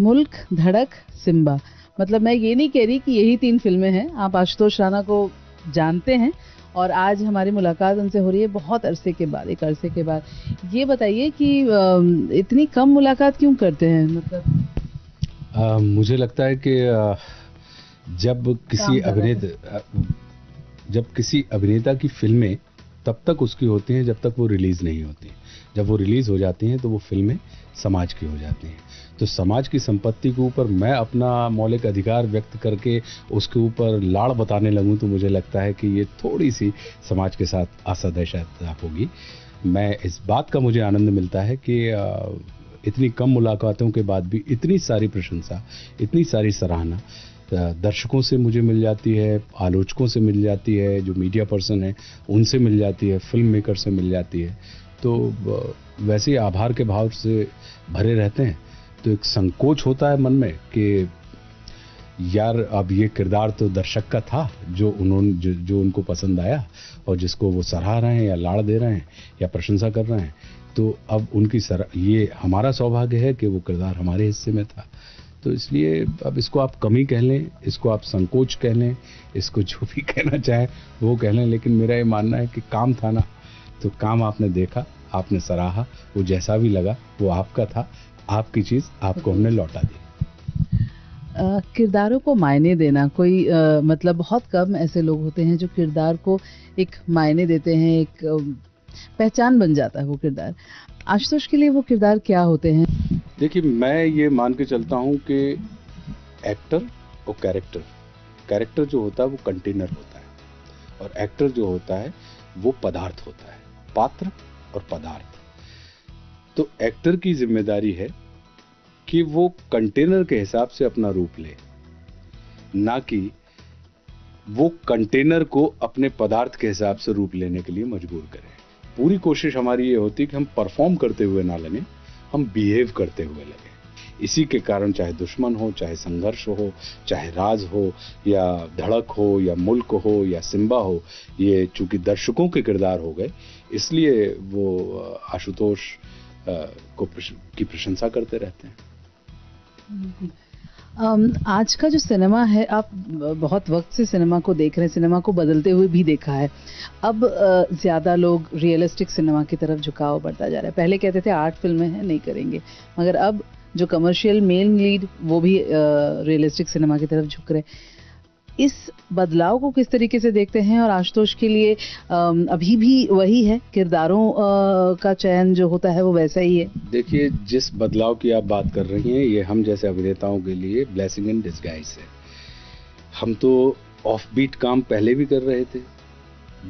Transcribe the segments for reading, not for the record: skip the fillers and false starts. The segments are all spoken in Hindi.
मुल्क, धड़क, सिम्बा। मतलब मैं ये नहीं कह रही कि यही 3 फिल्में हैं। आप आशुतोष राणा को जानते हैं और आज हमारी मुलाकात उनसे हो रही है बहुत अरसे के बाद, एक अरसे के बाद। ये बताइए कि इतनी कम मुलाकात क्यों करते हैं? मतलब मुझे लगता है कि जब किसी अभिनेता की फिल्में तब तक उसकी होती हैं जब तक वो रिलीज नहीं होती। जब वो रिलीज हो जाती हैं तो वो फिल्में समाज की हो जाती हैं। तो समाज की संपत्ति के ऊपर मैं अपना मौलिक अधिकार व्यक्त करके उसके ऊपर लाड़ बताने लगूं तो मुझे लगता है कि ये थोड़ी सी समाज के साथ असदाचारता होगी। मैं इस बात का मुझे आनंद मिलता है कि इतनी कम मुलाकातों के बाद भी इतनी सारी प्रशंसा, इतनी सारी सराहना दर्शकों से मुझे मिल जाती है, आलोचकों से मिल जाती है, जो मीडिया पर्सन है उनसे मिल जाती है, फिल्म मेकर से मिल जाती है। तो वैसे ही आभार के भाव से भरे रहते हैं। तो एक संकोच होता है मन में कि यार अब ये किरदार तो दर्शक का था जो उनको पसंद आया और जिसको वो सराह रहे हैं या लाड़ दे रहे हैं या प्रशंसा कर रहे हैं। तो अब ये हमारा सौभाग्य है कि वो किरदार हमारे हिस्से में था। तो इसलिए अब इसको आप कमी कह लें, इसको आप संकोच कह लें, इसको जो भी कहना चाहें वो कह लें, लेकिन मेरा ये मानना है कि काम था ना, तो काम आपने देखा, आपने सराहा, वो जैसा भी लगा वो आपका था, आपकी चीज़ आपको हमने लौटा दी। किरदारों को मायने देना, कोई मतलब बहुत कम ऐसे लोग होते हैं जो किरदार को एक मायने देते हैं, एक पहचान बन जाता है वो किरदार। आशुतोष के लिए वो किरदार क्या होते हैं? देखिए, मैं ये मान के चलता हूँ कि एक्टर और कैरेक्टर जो होता है वो कंटेनर होता है और एक्टर जो होता है वो पदार्थ होता है, पात्र और पदार्थ। तो एक्टर की जिम्मेदारी है कि वो कंटेनर के हिसाब से अपना रूप ले, ना कि वो कंटेनर को अपने पदार्थ के हिसाब से रूप लेने के लिए मजबूर करें। पूरी कोशिश हमारी ये होती है कि हम परफॉर्म करते हुए ना लगें, हम बिहेव करते हुए लगें। इसी के कारण चाहे दुश्मन हो, चाहे संघर्ष हो, चाहे राज हो, या धड़क हो, या मुल्क हो, या सिम्बा हो, ये चूंकि दर्शकों के किरदार हो गए इसलिए वो आशुतोष की प्रशंसा करते रहते हैं। आज का जो सिनेमा है, आप बहुत वक्त से सिनेमा को देख रहे हैं, सिनेमा को बदलते हुए भी देखा है। अब ज़्यादा लोग रियलिस्टिक सिनेमा की तरफ झुकाव बढ़ता जा रहा है। पहले कहते थे आर्ट फिल्में हैं, नहीं करेंगे, मगर अब जो कमर्शियल मेन लीड वो भी रियलिस्टिक सिनेमा की तरफ झुक रहे हैं। इस बदलाव को किस तरीके से देखते हैं? और आशुतोष के लिए अभी भी वही है, किरदारों का चयन जो होता है वो वैसा ही है? देखिए, जिस बदलाव की आप बात कर रही हैं ये हम जैसे अभिनेताओं के लिए ब्लेसिंग इन डिस्गाइज है। हम तो ऑफ बीट काम पहले भी कर रहे थे।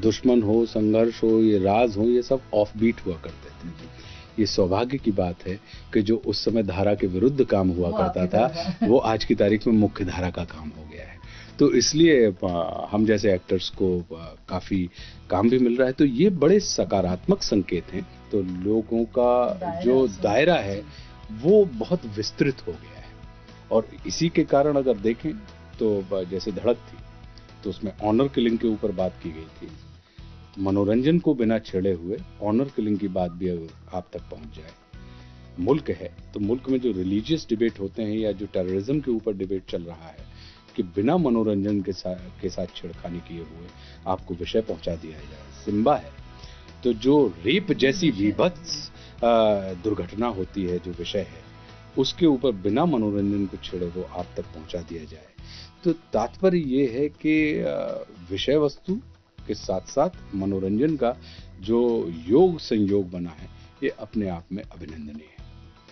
दुश्मन हो, संघर्ष हो, ये राज हो, ये सब ऑफ बीट हुआ करते थे। ये सौभाग्य की बात है कि जो उस समय धारा के विरुद्ध काम हुआ करता था वो आज की तारीख में मुख्य धारा का काम हो गया है। तो इसलिए हम जैसे एक्टर्स को काफ़ी काम भी मिल रहा है। तो ये बड़े सकारात्मक संकेत हैं। तो लोगों का जो दायरा है वो बहुत विस्तृत हो गया है और इसी के कारण अगर देखें तो जैसे धड़क थी तो उसमें ऑनर किलिंग के ऊपर बात की गई थी। मनोरंजन को बिना छेड़े हुए ऑनर किलिंग की बात भी अगर आप तक पहुंच जाए। मुल्क है तो मुल्क में जो रिलीजियस डिबेट होते हैं या जो टेररिज्म के ऊपर डिबेट चल रहा है कि बिना मनोरंजन के साथ छेड़खानी किए हुए आपको विषय पहुंचा दिया जाए। सिम्बा है तो जो रेप जैसी विभत्स दुर्घटना होती है, जो विषय है उसके ऊपर बिना मनोरंजन को छेड़े वो आप तक पहुंचा दिया जाए। तो तात्पर्य ये है कि विषय वस्तु के साथ साथ मनोरंजन का जो योग संयोग बना है ये अपने आप में अभिनंदनीय है।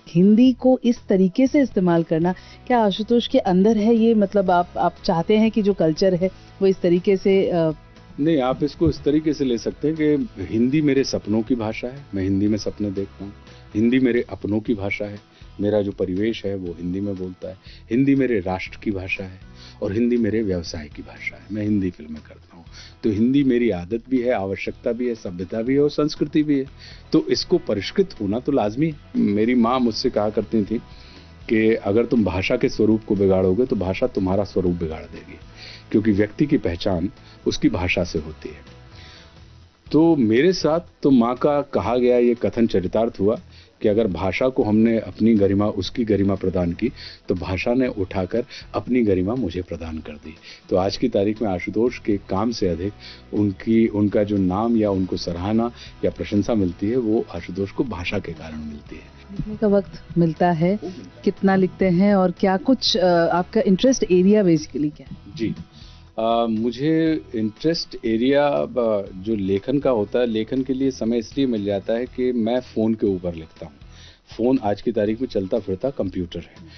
हिंदी को इस तरीके से इस्तेमाल करना क्या आशुतोष के अंदर है? ये मतलब आप चाहते हैं कि जो कल्चर है वो इस तरीके से नहीं, आप इसको इस तरीके से ले सकते हैं कि हिंदी मेरे सपनों की भाषा है, मैं हिंदी में सपने देखता हूँ। हिंदी मेरे अपनों की भाषा है, मेरा जो परिवेश है वो हिंदी में बोलता है। हिंदी मेरे राष्ट्र की भाषा है और हिंदी मेरे व्यवसाय की भाषा है। मैं हिंदी फिल्में करता हूँ। तो हिंदी मेरी आदत भी है, आवश्यकता भी है, सभ्यता भी है और संस्कृति भी है। तो इसको परिष्कृत होना तो लाजमी है। मेरी माँ मुझसे कहा करती थी कि अगर तुम भाषा के स्वरूप को बिगाड़ोगे तो भाषा तुम्हारा स्वरूप बिगाड़ देगी, क्योंकि व्यक्ति की पहचान उसकी भाषा से होती है। तो मेरे साथ तो माँ का कहा गया ये कथन चरितार्थ हुआ कि अगर भाषा को हमने अपनी गरिमा, उसकी गरिमा प्रदान की, तो भाषा ने उठाकर अपनी गरिमा मुझे प्रदान कर दी। तो आज की तारीख में आशुतोष के काम से अधिक उनका जो नाम या उनको सराहना या प्रशंसा मिलती है, वो आशुतोष को भाषा के कारण मिलती है। लिखने का वक्त मिलता है, कितना लिखते हैं और क्या कुछ आपका इंटरेस्ट एरिया बेसिकली क्या है? जी, मुझे इंटरेस्ट एरिया जो लेखन का होता है, लेखन के लिए समय इसलिए मिल जाता है कि मैं फ़ोन के ऊपर लिखता हूँ। फ़ोन आज की तारीख में चलता फिरता कंप्यूटर है,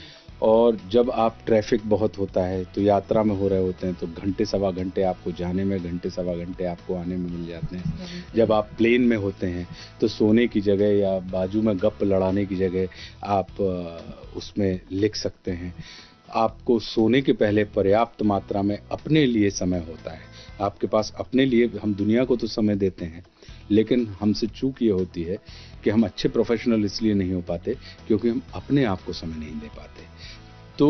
और जब आप ट्रैफिक बहुत होता है तो यात्रा में हो रहे होते हैं, तो घंटे सवा घंटे आपको जाने में, घंटे सवा घंटे आपको आने में मिल जाते हैं। जब आप प्लेन में होते हैं तो सोने की जगह या बाजू में गप लड़ाने की जगह आप उसमें लिख सकते हैं। आपको सोने के पहले पर्याप्त मात्रा में अपने लिए समय होता है। आपके पास अपने लिए, हम दुनिया को तो समय देते हैं, लेकिन हमसे चूक ये होती है कि हम अच्छे प्रोफेशनल इसलिए नहीं हो पाते क्योंकि हम अपने आप को समय नहीं दे पाते। तो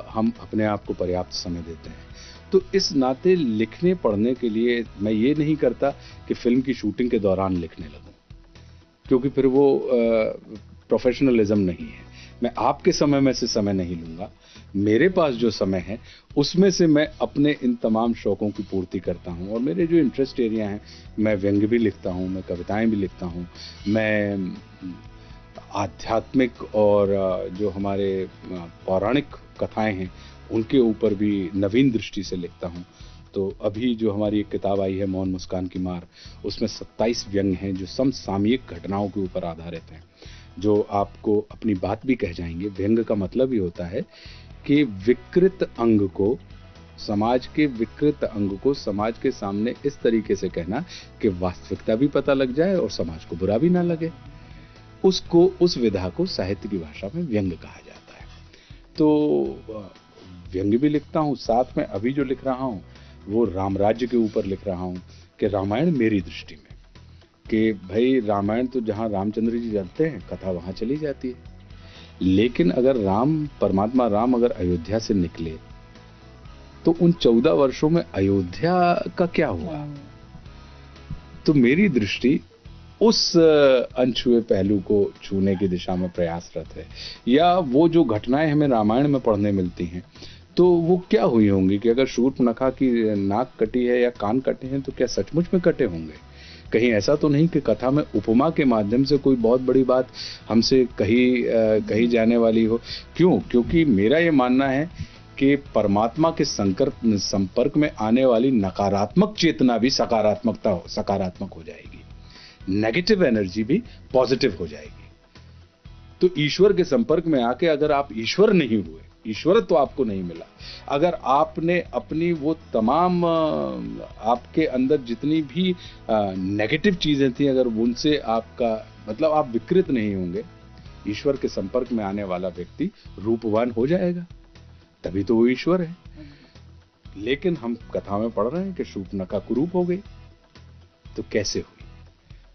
हम अपने आप को पर्याप्त समय देते हैं। तो इस नाते लिखने पढ़ने के लिए मैं ये नहीं करता कि फिल्म की शूटिंग के दौरान लिखने लगूं, क्योंकि फिर वो प्रोफेशनलिज्म नहीं है। मैं आपके समय में से समय नहीं लूंगा। मेरे पास जो समय है उसमें से मैं अपने इन तमाम शौकों की पूर्ति करता हूं। और मेरे जो इंटरेस्ट एरिया हैं, मैं व्यंग्य भी लिखता हूं, मैं कविताएं भी लिखता हूं, मैं आध्यात्मिक और जो हमारे पौराणिक कथाएं हैं उनके ऊपर भी नवीन दृष्टि से लिखता हूं। तो अभी जो हमारी एक किताब आई है मौन मुस्कान की मार, उसमें 27 व्यंग्य हैं जो समसामयिक घटनाओं के ऊपर आधारित हैं, जो आपको अपनी बात भी कह जाएंगे। व्यंग्य का मतलब ही होता है कि विकृत अंग को, समाज के विकृत अंग को समाज के सामने इस तरीके से कहना कि वास्तविकता भी पता लग जाए और समाज को बुरा भी ना लगे। उसको, उस विधा को साहित्य की भाषा में व्यंग्य कहा जाता है। तो व्यंग्य भी लिखता हूँ, साथ में अभी जो लिख रहा हूँ वो रामराज्य के ऊपर लिख रहा हूँ कि रामायण मेरी दृष्टि में, कि भाई रामायण तो जहाँ रामचंद्र जी जाते हैं कथा वहाँ चली जाती है, लेकिन अगर परमात्मा राम अगर अयोध्या से निकले तो उन 14 वर्षों में अयोध्या का क्या हुआ? तो मेरी दृष्टि उस अनछुए पहलू को छूने की दिशा में प्रयासरत है। या वो जो घटनाएं हमें रामायण में पढ़ने मिलती हैं तो वो क्या हुई होंगी कि अगर शूर्पणखा की नाक कटी है या कान कटे हैं तो क्या सचमुच में कटे होंगे? कहीं ऐसा तो नहीं कि कथा में उपमा के माध्यम से कोई बहुत बड़ी बात हमसे कही जाने वाली हो? क्यों? क्योंकि मेरा ये मानना है कि परमात्मा के संपर्क में आने वाली नकारात्मक चेतना भी सकारात्मक हो जाएगी, नेगेटिव एनर्जी भी पॉजिटिव हो जाएगी। तो ईश्वर के संपर्क में आके अगर आप ईश्वर नहीं हुए, ईश्वरत्व आपको नहीं मिला, अगर आपने अपनी वो तमाम आपके अंदर जितनी भी नेगेटिव चीजें थी, अगर उनसे आपका मतलब आप विकृत नहीं होंगे, ईश्वर के संपर्क में आने वाला व्यक्ति रूपवान हो जाएगा, तभी तो वो ईश्वर है। लेकिन हम कथा में पढ़ रहे हैं कि शूर्पणखा कुरूप हो गई, तो कैसे हुई?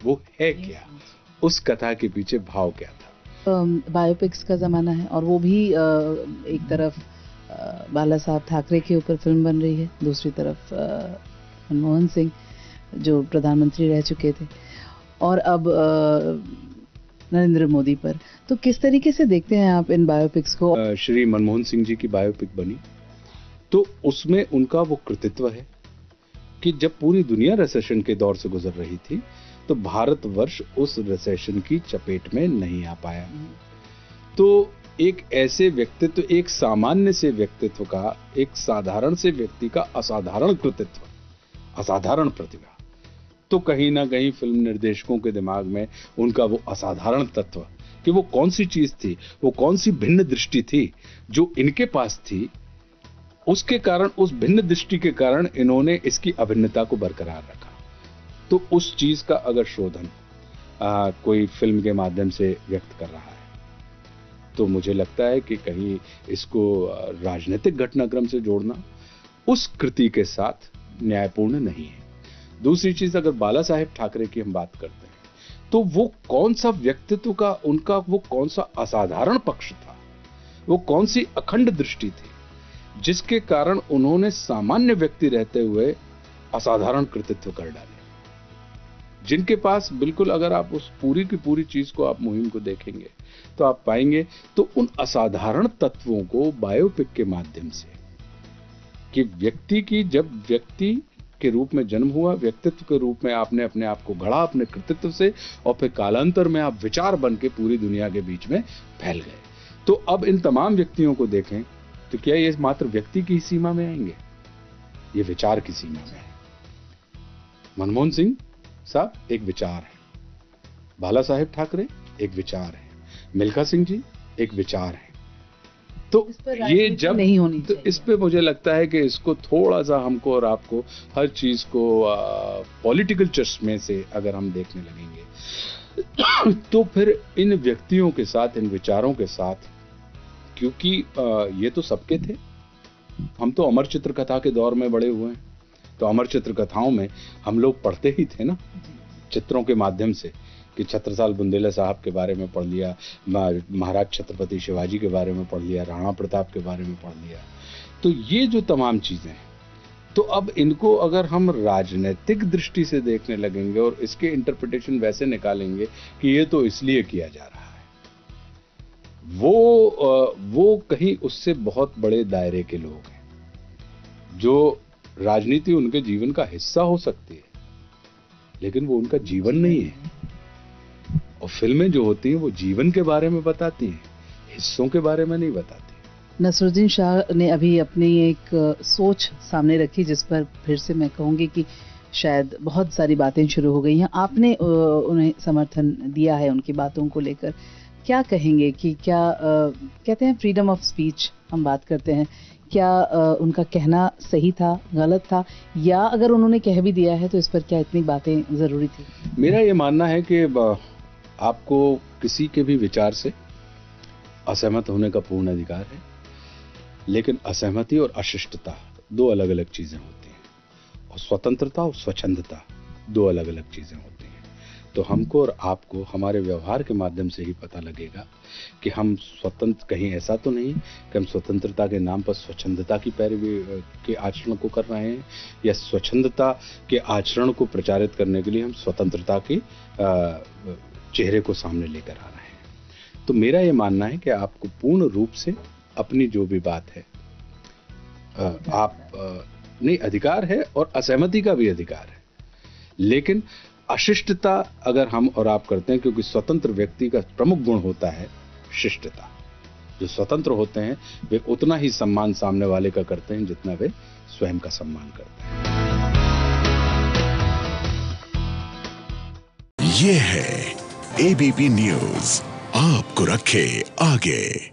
वो है क्या? उस कथा के पीछे भाव क्या था? बायोपिक्स का ज़माना है और वो भी एक तरफ बाला साहब ठाकरे के ऊपर फिल्म बन रही है, दूसरी तरफ मनमोहन सिंह जो प्रधानमंत्री रह चुके थे, और अब नरेंद्र मोदी पर। तो किस तरीके से देखते हैं आप इन बायोपिक्स को? श्री मनमोहन सिंह जी की बायोपिक बनी तो उसमें उनका वो कृतित्व है कि जब पूरी दुनिया रिसेशन के दौर से गुजर रही थी तो भारतवर्ष उस रिसेशन की चपेट में नहीं आ पाया। तो एक ऐसे व्यक्तित्व, एक सामान्य से व्यक्तित्व का, एक साधारण से व्यक्ति का असाधारण कृतित्व, असाधारण प्रतिभा, तो कहीं ना कहीं फिल्म निर्देशकों के दिमाग में उनका वो असाधारण तत्व कि वो कौन सी चीज थी, वो कौन सी भिन्न दृष्टि थी जो इनके पास थी, उसके कारण, उस भिन्न दृष्टि के कारण इन्होंने इसकी अभिन्नता को बरकरार रखा। तो उस चीज का अगर शोधन कोई फिल्म के माध्यम से व्यक्त कर रहा है तो मुझे लगता है कि कहीं इसको राजनीतिक घटनाक्रम से जोड़ना उस कृति के साथ न्यायपूर्ण नहीं है। दूसरी चीज, अगर बाला साहेब ठाकरे की हम बात करते हैं तो वो कौन सा व्यक्तित्व का, उनका वो कौन सा असाधारण पक्ष था, वो कौन सी अखंड दृष्टि थी जिसके कारण उन्होंने सामान्य व्यक्ति रहते हुए असाधारण कृतित्व कर डाले। जिनके पास बिल्कुल, अगर आप उस पूरी की पूरी चीज को, आप मुहिम को देखेंगे तो आप पाएंगे तो उन असाधारण तत्वों को बायोपिक के माध्यम से, कि व्यक्ति की, जब व्यक्ति के रूप में जन्म हुआ, व्यक्तित्व के रूप में आपने अपने आप को गढ़ा अपने कृतित्व से, और फिर कालांतर में आप विचार बन के पूरी दुनिया के बीच में फैल गए। तो अब इन तमाम व्यक्तियों को देखें तो क्या ये मात्र व्यक्ति की सीमा में आएंगे? ये विचार की सीमा में है। मनमोहन सिंह साहब एक विचार है, बाला साहेब ठाकरे एक विचार है, मिल्खा सिंह जी एक विचार है। तो ये जब नहीं होनी तो इस पे मुझे लगता है कि इसको थोड़ा सा हमको और आपको हर चीज को पॉलिटिकल चश्मे से अगर हम देखने लगेंगे तो फिर इन व्यक्तियों के साथ, इन विचारों के साथ, क्योंकि ये तो सबके थे। हम तो अमर चित्र कथा के दौर में बड़े हुए हैं, तो अमर चित्र कथाओं में हम लोग पढ़ते ही थे ना, चित्रों के माध्यम से, कि छत्रसाल बुंदेला साहब के बारे में पढ़ लिया, महाराज छत्रपति शिवाजी के बारे में पढ़ लिया, राणा प्रताप के बारे में पढ़ लिया। तो ये जो तमाम चीजें हैं, तो अब इनको अगर हम राजनीतिक दृष्टि से देखने लगेंगे और इसके इंटरप्रिटेशन वैसे निकालेंगे कि ये तो इसलिए किया जा रहा है, वो कहीं उससे बहुत बड़े दायरे के लोग हैं, जो राजनीति उनके जीवन का हिस्सा हो सकती है, लेकिन वो उनका जीवन नहीं है। और फिल्में जो होती हैं वो जीवन के बारे में बताती हैं, हिस्सों के बारे में नहीं बताती। नसरुद्दीन शाह ने अभी अपनी एक सोच सामने रखी, जिस पर फिर से मैं कहूंगी कि शायद बहुत सारी बातें शुरू हो गई हैं। आपने उन्हें समर्थन दिया है उनकी बातों को लेकर, क्या कहेंगे कि क्या कहते हैं फ्रीडम ऑफ स्पीच हम बात करते हैं, क्या उनका कहना सही था, गलत था, या अगर उन्होंने कह भी दिया है तो इस पर क्या इतनी बातें जरूरी थी? मेरा ये मानना है कि आपको किसी के भी विचार से असहमत होने का पूर्ण अधिकार है, लेकिन असहमति और अशिष्टता दो अलग अलग चीजें होती हैं, और स्वतंत्रता और स्वच्छंदता दो अलग अलग चीजें होती हैं। तो हमको और आपको हमारे व्यवहार के माध्यम से ही पता लगेगा कि हम स्वतंत्र, कहीं ऐसा तो नहीं कि हम स्वतंत्रता के नाम पर स्वच्छंदता की पैरवी के आचरण को कर रहे हैं, या स्वच्छंदता के आचरण को प्रचारित करने के लिए हम स्वतंत्रता की चेहरे को सामने लेकर आ रहे हैं। तो मेरा ये मानना है कि आपको पूर्ण रूप से अपनी जो भी बात है, नहीं, अधिकार है, और असहमति का भी अधिकार है, लेकिन अशिष्टता अगर हम और आप करते हैं, क्योंकि स्वतंत्र व्यक्ति का प्रमुख गुण होता है शिष्टता। जो स्वतंत्र होते हैं वे उतना ही सम्मान सामने वाले का करते हैं जितना वे स्वयं का सम्मान करते हैं। ये है एबीपी न्यूज, आपको रखे आगे।